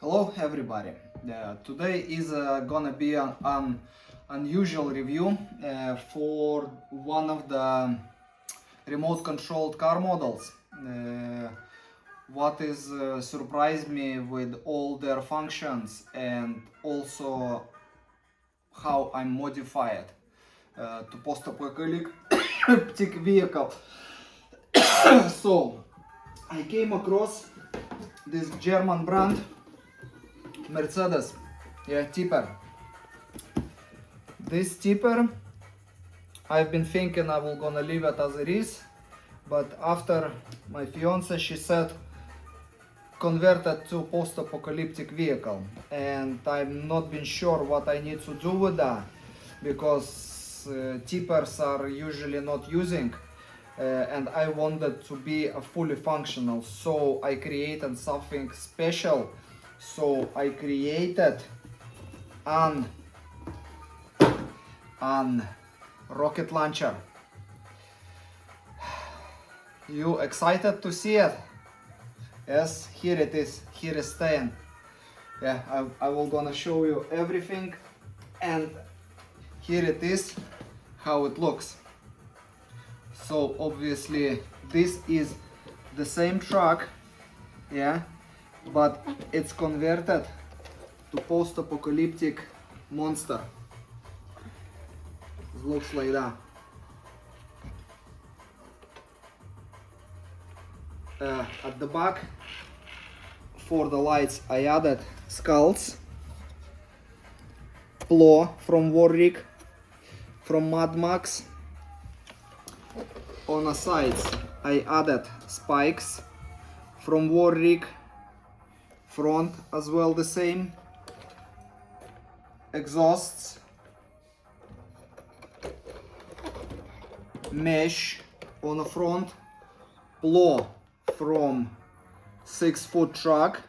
Hello everybody. Today is gonna be an unusual review for one of the remote controlled car models. What is surprised me with all their functions and also how I modify it to post-apocalyptic vehicle. So I came across this German brand Mercedes, tipper. This tipper, I've been thinking I will gonna leave it as it is, but after my fiance, she said convert it to post-apocalyptic vehicle, and I'm not been sure what I need to do with that, because tippers are usually not using, and I wanted to be fully functional, so I created something special. So I created an rocket launcher. You excited to see it? Yes, here it is. Here is staying. Yeah, I will gonna show you everything, and here it is, how it looks. So obviously this is the same truck, yeah, but it's converted to post-apocalyptic monster. It looks like that. At the back, for the lights, I added skulls, Plo from Warwick, from Mad Max. On the sides, I added spikes from Warwick. Front as well the same. Exhausts, mesh on the front, Plo from 6-foot truck,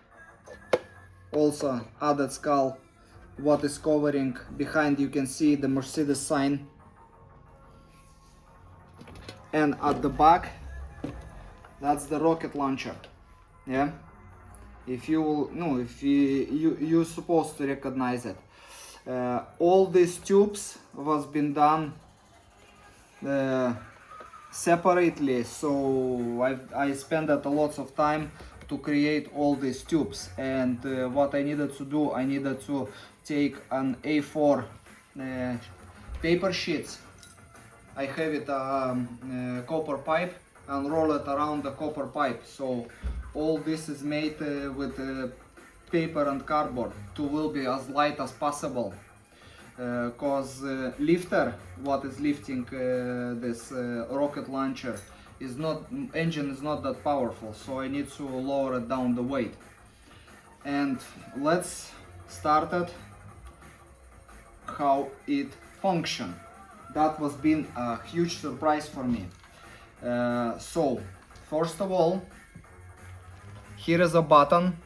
also added skull. What is covering behind, you can see the Mercedes sign, and at the back, that's the rocket launcher. Yeah, if you will, no, if you're supposed to recognize it. All these tubes was been done separately, so I spent a lot of time to create all these tubes. And what I needed to do, I needed to take an A4 paper sheets. I have it copper pipe, and roll it around the copper pipe. So all this is made with paper and cardboard to will be as light as possible, because lifter, what is lifting this rocket launcher, is not, engine is not that powerful, so I need to lower it down the weight. And let's start it, how it function. That was been a huge surprise for me. So first of all, here is a button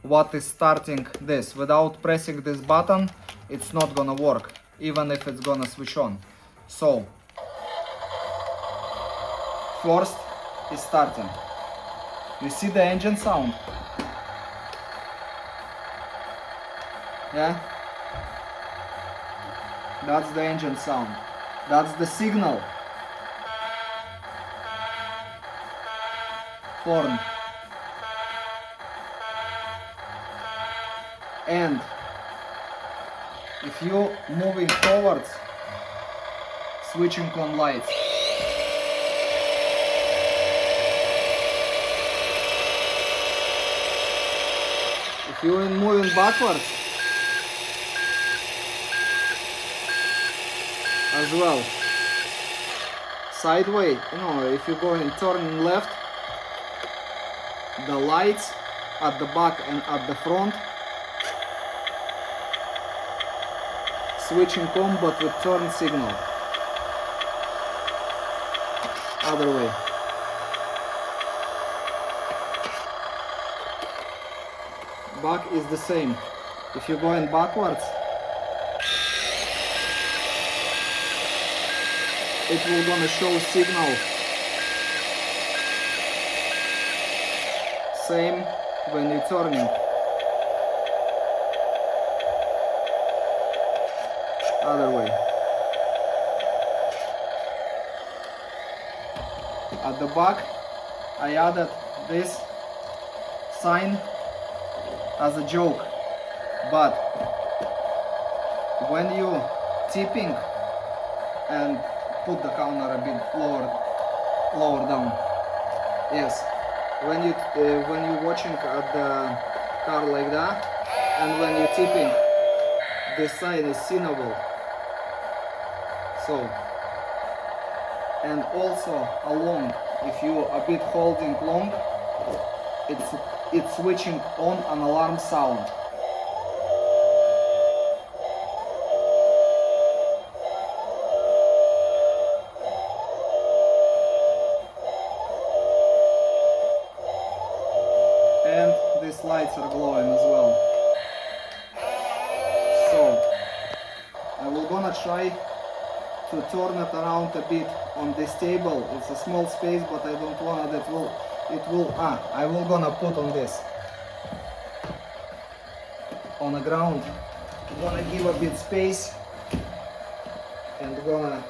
what is starting this. Without pressing this button, it's not gonna work, even if it's gonna switch on. So first is starting. You see the engine sound? Yeah, that's the engine sound. That's the signal. Horn. And if you moving forwards, switching on lights. If you are moving backwards, as well. Sideways, if you go and turning left, the lights at the back and at the front switching on, but with turn signal. Other way. Back is the same. If you're going backwards, it will gonna show signal. Same when you're turning. at the back I added this sign as a joke, but when you tipping and put the counter a bit lower down, yes, when you're watching at the car like that, and when you're tipping, this sign is seeable. So, and also along, if you a bit holding long, it's switching on an alarm sound. And these lights are glowing as well. So I will gonna try to turn it around a bit on this table. It's a small space, but I don't want that I will gonna put on this on the ground. I'm gonna give a bit space and gonna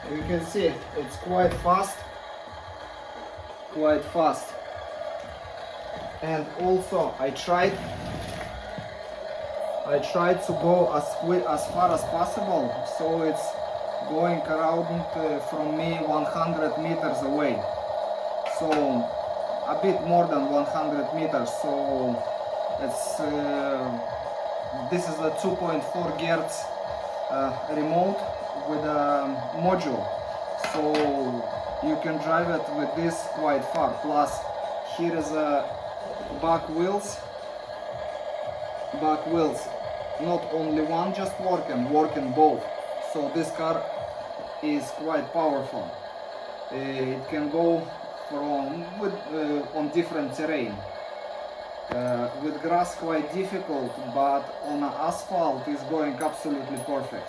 you can see it's quite fast, and also I tried to go as far as possible, so it's going around from me 100 meters away, so a bit more than 100 meters. So it's this is a 2.4 Hz remote with a module, so you can drive it with this quite far. Plus here is a back wheels, not only one just working both, so this car is quite powerful. It can go from on different terrain. With grass quite difficult, but on asphalt is going absolutely perfect.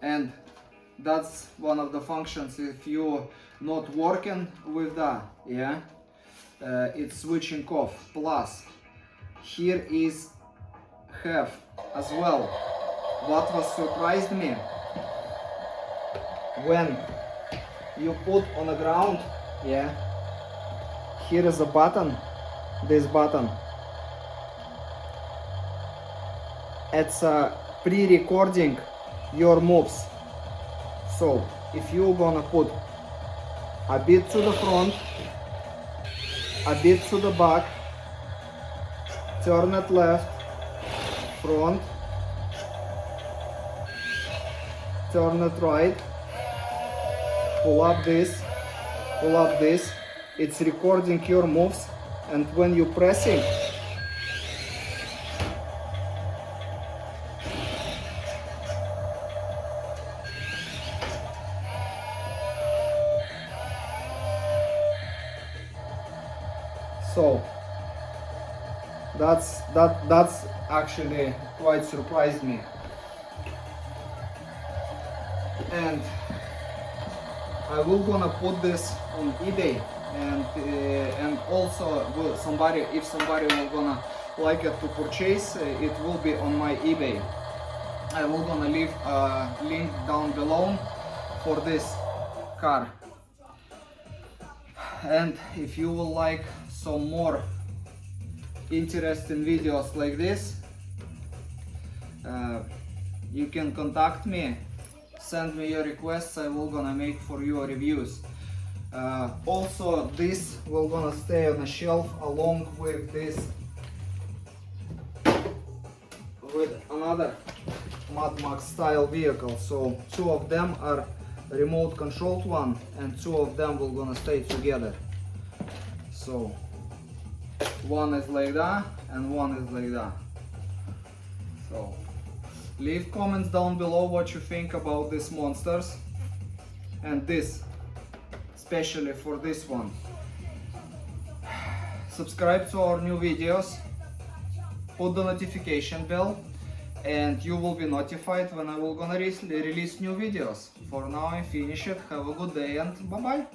And that's one of the functions. If you not working with that, yeah, it's switching off. Plus here is have as well what was surprised me, when you put on the ground, yeah, here is a button, this button, it's pre-recording your moves. So if you're gonna put a bit to the front, a bit to the back, turn it left, front, turn it right, pull up this, it's recording your moves, and when you're pressing, so that's actually quite surprised me. And I will gonna put this on eBay, and also if somebody will gonna like it to purchase, it will be on my eBay. I will gonna leave a link down below for this car. And if you will like some more interesting videos like this, you can contact me. send me your requests, I will gonna make for you reviews. Also, this will gonna stay on a shelf along with this, with another Mad Max style vehicle. So two of them are remote controlled one, and two of them will gonna stay together. So one is like that and one is like that. So leave comments down below what you think about these monsters, and this, especially for this one. Subscribe to our new videos, put the notification bell, and you will be notified when I will gonna release new videos. For now I finish it. Have a good day and bye bye.